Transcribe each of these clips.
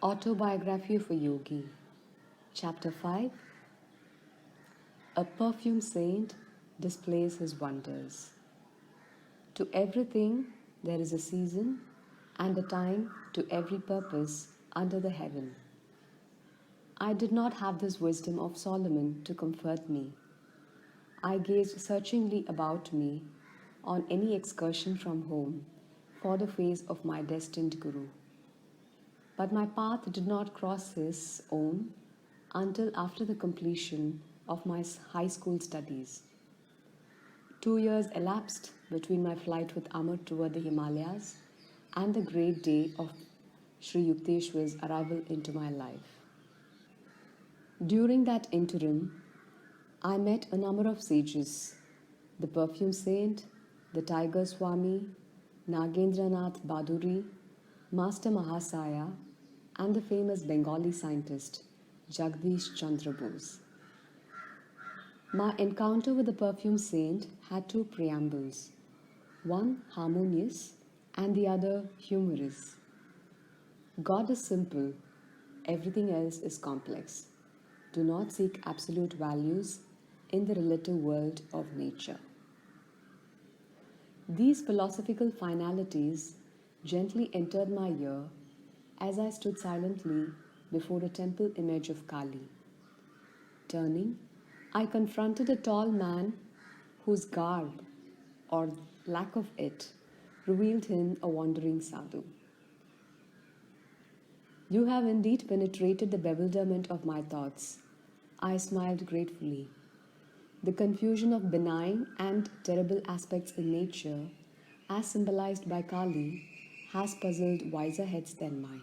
Autobiography of a Yogi, Chapter 5. A perfume saint displays his wonders. To everything there is a season and a time to every purpose under the heaven. I did not have this wisdom of Solomon to comfort me. I gazed searchingly about me on any excursion from home for the face of my destined Guru. But my path did not cross his own until after the completion of my high school studies. 2 years elapsed between my flight with Amar toward the Himalayas and the great day of Sri Yukteswar's arrival into my life. During that interim, I met a number of sages, the perfume saint, the tiger Swami, Nagendranath Baduri, Master Mahasaya, and the famous Bengali scientist Jagdish Chandra Bose. My encounter with the perfume saint had two preambles, one harmonious and the other humorous. God is simple, everything else is complex. Do not seek absolute values in the relative world of nature. These philosophical finalities gently entered my ear as I stood silently before a temple image of Kali. Turning, I confronted a tall man whose garb, or lack of it, revealed him a wandering sadhu. You have indeed penetrated the bewilderment of my thoughts. I smiled gratefully. The confusion of benign and terrible aspects in nature, as symbolized by Kali, has puzzled wiser heads than mine.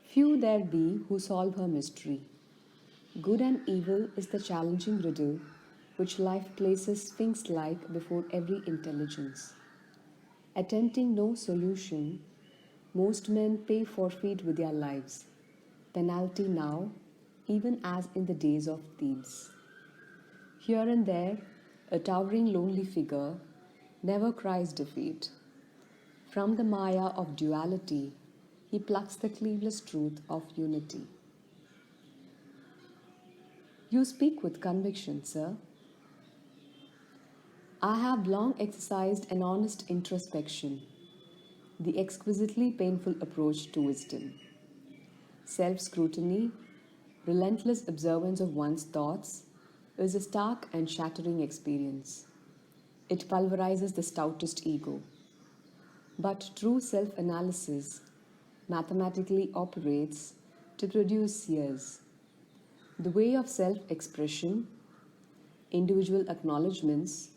Few there be who solve her mystery. Good and evil is the challenging riddle which life places sphinx like before every intelligence. Attempting no solution, most men pay forfeit with their lives, penalty now, even as in the days of Thebes. Here and there, a towering lonely figure never cries defeat. From the maya of duality, he plucks the cleaveless truth of unity. You speak with conviction, sir. I have long exercised an honest introspection, the exquisitely painful approach to wisdom. Self scrutiny, relentless observance of one's thoughts, is a stark and shattering experience. It pulverizes the stoutest ego. But true self analysis mathematically operates to produce seers. The way of self expression, individual acknowledgements,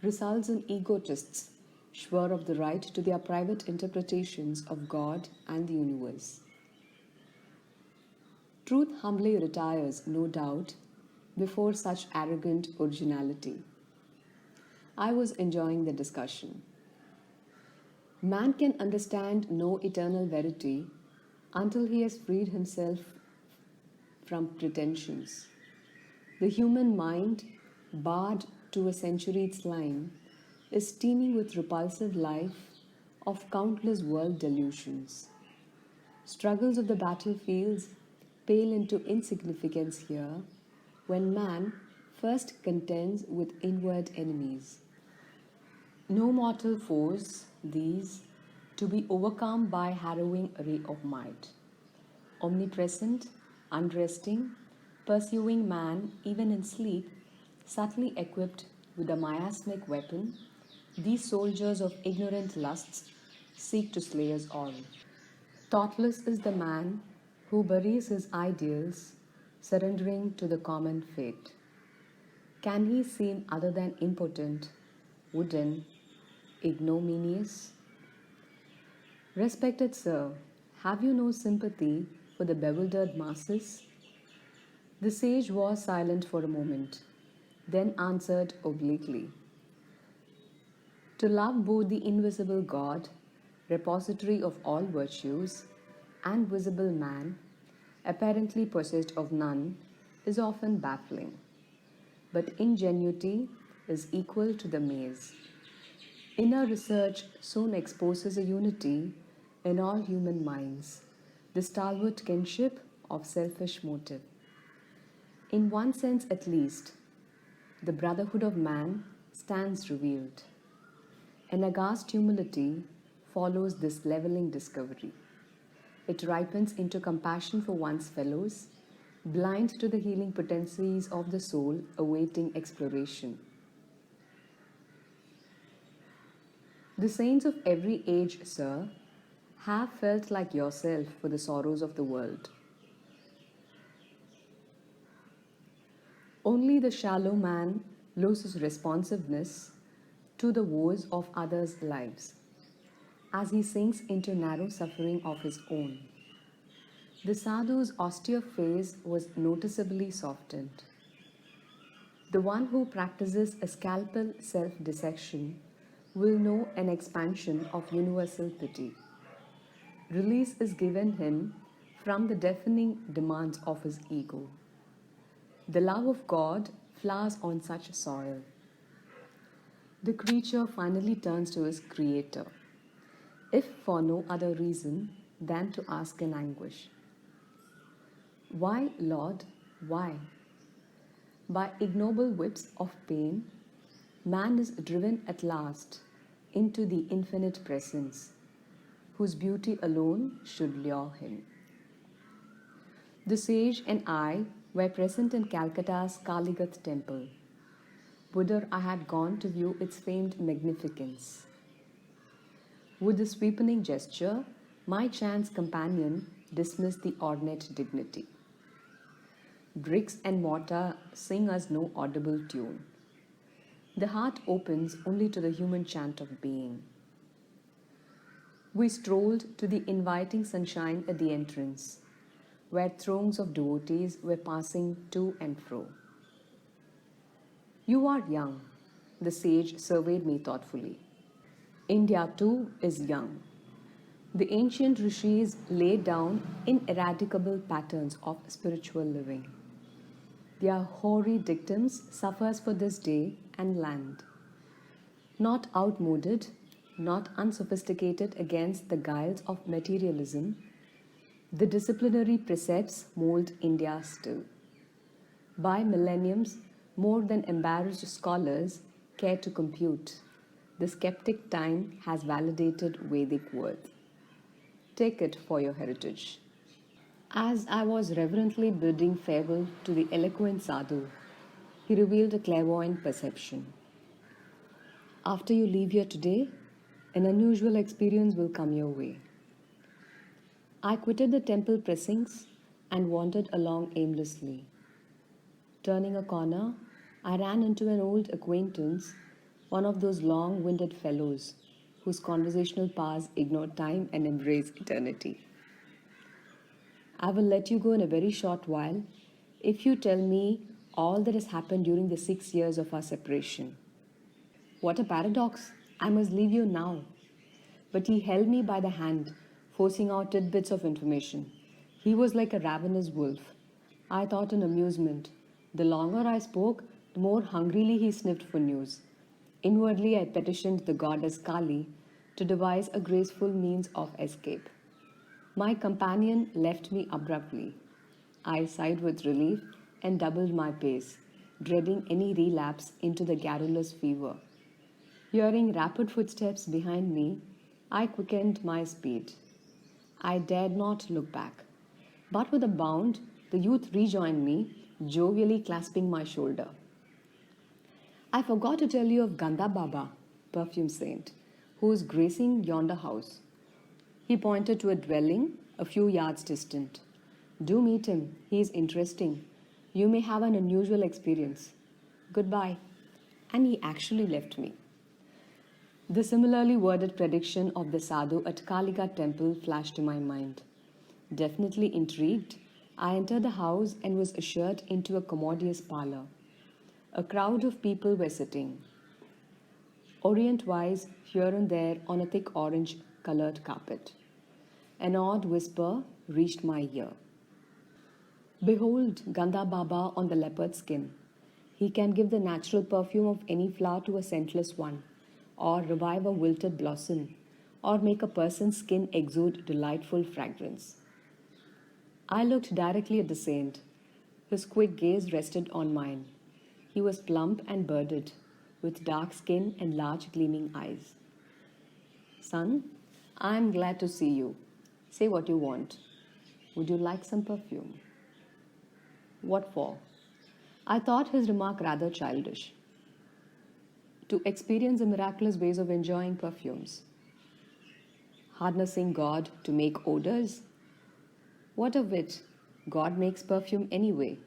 results in egotists sure of the right to their private interpretations of God and the universe. Truth humbly retires, no doubt, before such arrogant originality. I was enjoying the discussion. Man can understand no eternal verity until he has freed himself from pretensions. The human mind, barred to a century's line, is teeming with repulsive life of countless world delusions. Struggles of the battlefields pale into insignificance here when man first contends with inward enemies. No mortal foes, these, to be overcome by harrowing array of might. Omnipresent, unresting, pursuing man even in sleep, subtly equipped with a miasmic weapon, these soldiers of ignorant lusts seek to slay us all. Thoughtless is the man who buries his ideals, surrendering to the common fate. Can he seem other than impotent, wooden, ignominious? Respected sir, have you no sympathy for the bewildered masses? The sage was silent for a moment, then answered obliquely. To love both the invisible God, repository of all virtues, and visible man, apparently possessed of none, is often baffling. But ingenuity is equal to the maze. Inner research soon exposes a unity in all human minds, the stalwart kinship of selfish motive. In one sense at least, the brotherhood of man stands revealed. An aghast humility follows this leveling discovery. It ripens into compassion for one's fellows, blind to the healing potencies of the soul awaiting exploration. The saints of every age, sir, have felt like yourself for the sorrows of the world. Only the shallow man loses responsiveness to the woes of others' lives as he sinks into narrow suffering of his own. The sadhu's austere face was noticeably softened. The one who practices a scalpel self dissection will know an expansion of universal pity. Release is given him from the deafening demands of his ego. The love of God flowers on such soil. The creature finally turns to his Creator, if for no other reason than to ask in anguish, "Why, Lord, why?" By ignoble whips of pain, man is driven at last into the infinite presence, whose beauty alone should lure him. The sage and I were present in Calcutta's Kaligat temple, whither I had gone to view its famed magnificence. With a sweeping gesture, my chance companion dismissed the ornate dignity. Bricks and mortar sing us no audible tune. The heart opens only to the human chant of being. We strolled to the inviting sunshine at the entrance, where throngs of devotees were passing to and fro. "You are young," the sage surveyed me thoughtfully. "India too is young." The ancient rishis laid down ineradicable patterns of spiritual living. Their hoary dictums suffers for this day and land. Not outmoded, not unsophisticated against the guiles of materialism, the disciplinary precepts mold India still. By millenniums, more than embarrassed scholars care to compute, the skeptic time has validated Vedic worth. Take it for your heritage. As I was reverently bidding farewell to the eloquent sadhu, he revealed a clairvoyant perception. "After you leave here today, an unusual experience will come your way." I quitted the temple precincts and wandered along aimlessly. Turning a corner, I ran into an old acquaintance, one of those long-winded fellows whose conversational powers ignore time and embrace eternity. "I will let you go in a very short while if you tell me all that has happened during the 6 years of our separation." What a paradox! I must leave you now. But he held me by the hand, forcing out tidbits of information. He was like a ravenous wolf. I thought in amusement. The longer I spoke, the more hungrily he sniffed for news. Inwardly, I petitioned the goddess Kali to devise a graceful means of escape. My companion left me abruptly. I sighed with relief and doubled my pace, dreading any relapse into the garrulous fever. Hearing rapid footsteps behind me, I quickened my speed. I dared not look back. But with a bound, the youth rejoined me, jovially clasping my shoulder. "I forgot to tell you of Ganda Baba, perfume saint, who is gracing yonder house." He pointed to a dwelling a few yards distant. "Do meet him. He is interesting. You may have an unusual experience. Goodbye." And he actually left me. The similarly worded prediction of the sadhu at Kaligat temple flashed in my mind. Definitely intrigued, I entered the house and was ushered into a commodious parlor. A crowd of people were sitting, orient-wise here and there on a thick orange-colored carpet. An odd whisper reached my ear. "Behold Ganda Baba on the leopard skin. He can give the natural perfume of any flower to a scentless one, or revive a wilted blossom, or make a person's skin exude delightful fragrance." I looked directly at the saint. His quick gaze rested on mine. He was plump and bearded, with dark skin and large gleaming eyes. Son, I am glad to see you. Say what you want. Would you like some perfume? What for? I thought his remark rather childish. To experience the miraculous ways of enjoying perfumes. Harnessing God to make odors? What of it? God makes perfume anyway.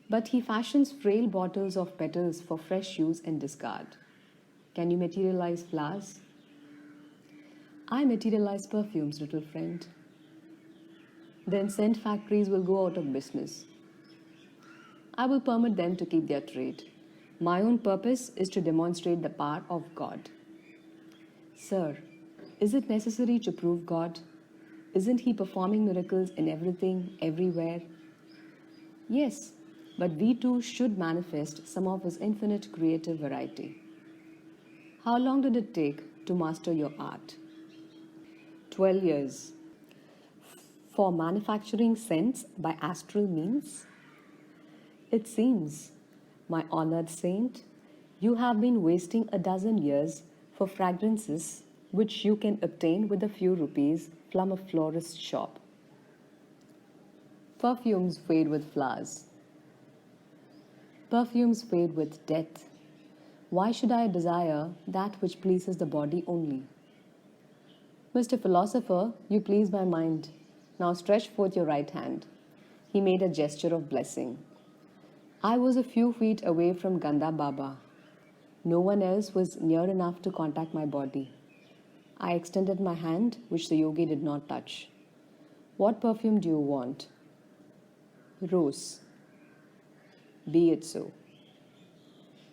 But he fashions frail bottles of petals for fresh use and discard. Can you materialize flowers? I materialize perfumes, little friend. Then scent factories will go out of business. I will permit them to keep their trade. My own purpose is to demonstrate the power of God. Sir, is it necessary to prove God? Isn't He performing miracles in everything, everywhere? Yes, but we too should manifest some of His infinite creative variety. How long did it take to master your art? 12 years. For manufacturing scents by astral means? It seems, my honored saint, you have been wasting a dozen years for fragrances which you can obtain with a few rupees from a florist's shop. Perfumes fade with flowers. Perfumes fade with death. Why should I desire that which pleases the body only? Mr. Philosopher, you please my mind. Now stretch forth your right hand. He made a gesture of blessing. I was a few feet away from Ganda Baba. No one else was near enough to contact my body. I extended my hand, which the yogi did not touch. What perfume do you want? Rose. Be it so.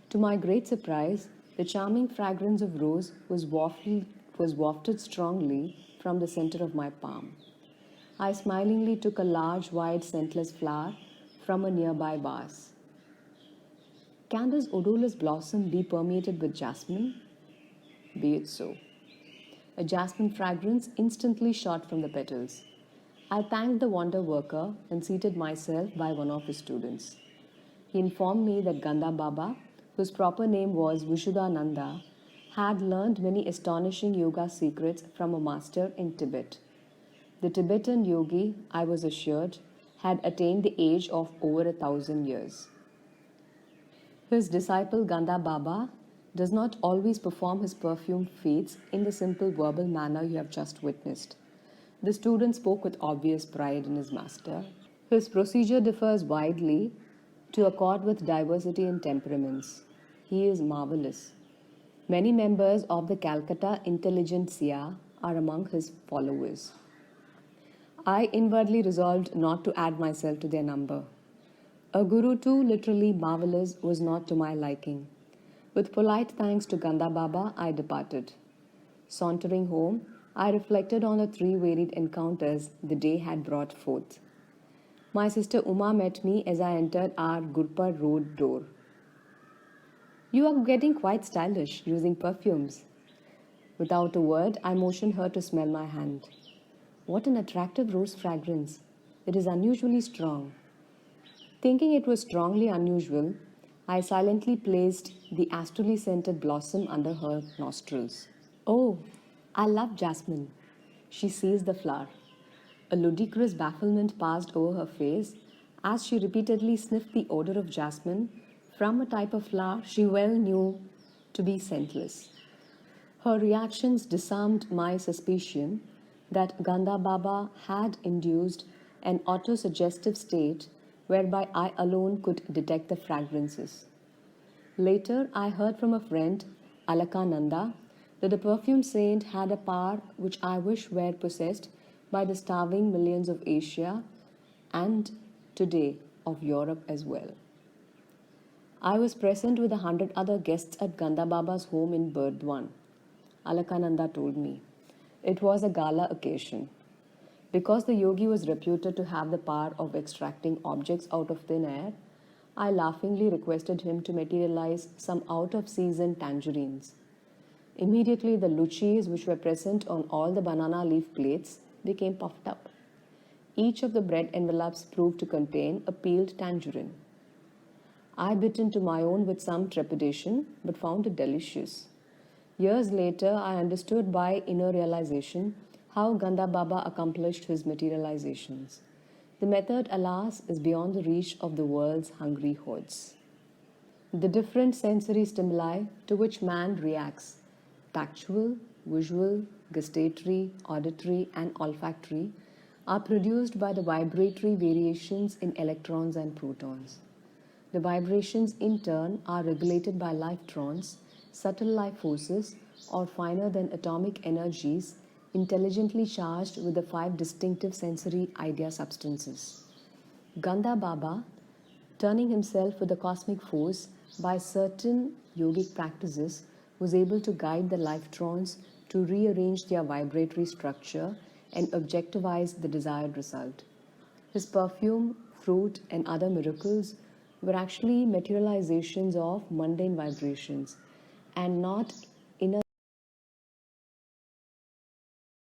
To my great surprise, the charming fragrance of rose was wafted strongly from the center of my palm. I smilingly took a large, white, scentless flower from a nearby vase. Can this odorless blossom be permeated with jasmine? Be it so. A jasmine fragrance instantly shot from the petals. I thanked the wonder worker and seated myself by one of his students. He informed me that Ganda Baba, whose proper name was Vishuddhananda, had learned many astonishing yoga secrets from a master in Tibet. The Tibetan yogi, I was assured, had attained the age of over 1,000 years. His disciple Ganda Baba does not always perform his perfume feats in the simple verbal manner you have just witnessed. The student spoke with obvious pride in his master. His procedure differs widely to accord with diversity in temperaments. He is marvelous. Many members of the Calcutta intelligentsia are among his followers. I inwardly resolved not to add myself to their number. A guru too literally marvelous was not to my liking. With polite thanks to Ganda Baba, I departed. Sauntering home, I reflected on the 3 varied encounters the day had brought forth. My sister Uma met me as I entered our Gurpur road door. You are getting quite stylish, using perfumes. Without a word, I motioned her to smell my hand. What an attractive rose fragrance. It is unusually strong. Thinking it was strongly unusual, I silently placed the astrally scented blossom under her nostrils. Oh, I love jasmine. She seized the flower. A ludicrous bafflement passed over her face as she repeatedly sniffed the odor of jasmine from a type of flower she well knew to be scentless. Her reactions disarmed my suspicion that Ganda Baba had induced an autosuggestive state whereby I alone could detect the fragrances. Later, I heard from a friend, Alakananda, that the perfume saint had a power which I wish were possessed by the starving millions of Asia and today of Europe as well. I was present with 100 other guests at Ganda Baba's home in Burdwan. Alakananda told me. It was a gala occasion. Because the yogi was reputed to have the power of extracting objects out of thin air, I laughingly requested him to materialize some out-of-season tangerines. Immediately, the luchis which were present on all the banana leaf plates became puffed up. Each of the bread envelopes proved to contain a peeled tangerine. I bit into my own with some trepidation, but found it delicious. Years later, I understood by inner realization how Ganda Baba accomplished his materializations. The method, alas, is beyond the reach of the world's hungry hordes. The different sensory stimuli to which man reacts, tactual, visual, gustatory, auditory, and olfactory, are produced by the vibratory variations in electrons and protons. The vibrations, in turn, are regulated by lifetrons, subtle life forces, or finer than atomic energies, intelligently charged with the five distinctive sensory idea substances. Ganda Baba, turning himself with the cosmic force by certain yogic practices, was able to guide the lifetrons to rearrange their vibratory structure and objectivize the desired result. His perfume, fruit, and other miracles were actually materializations of mundane vibrations and not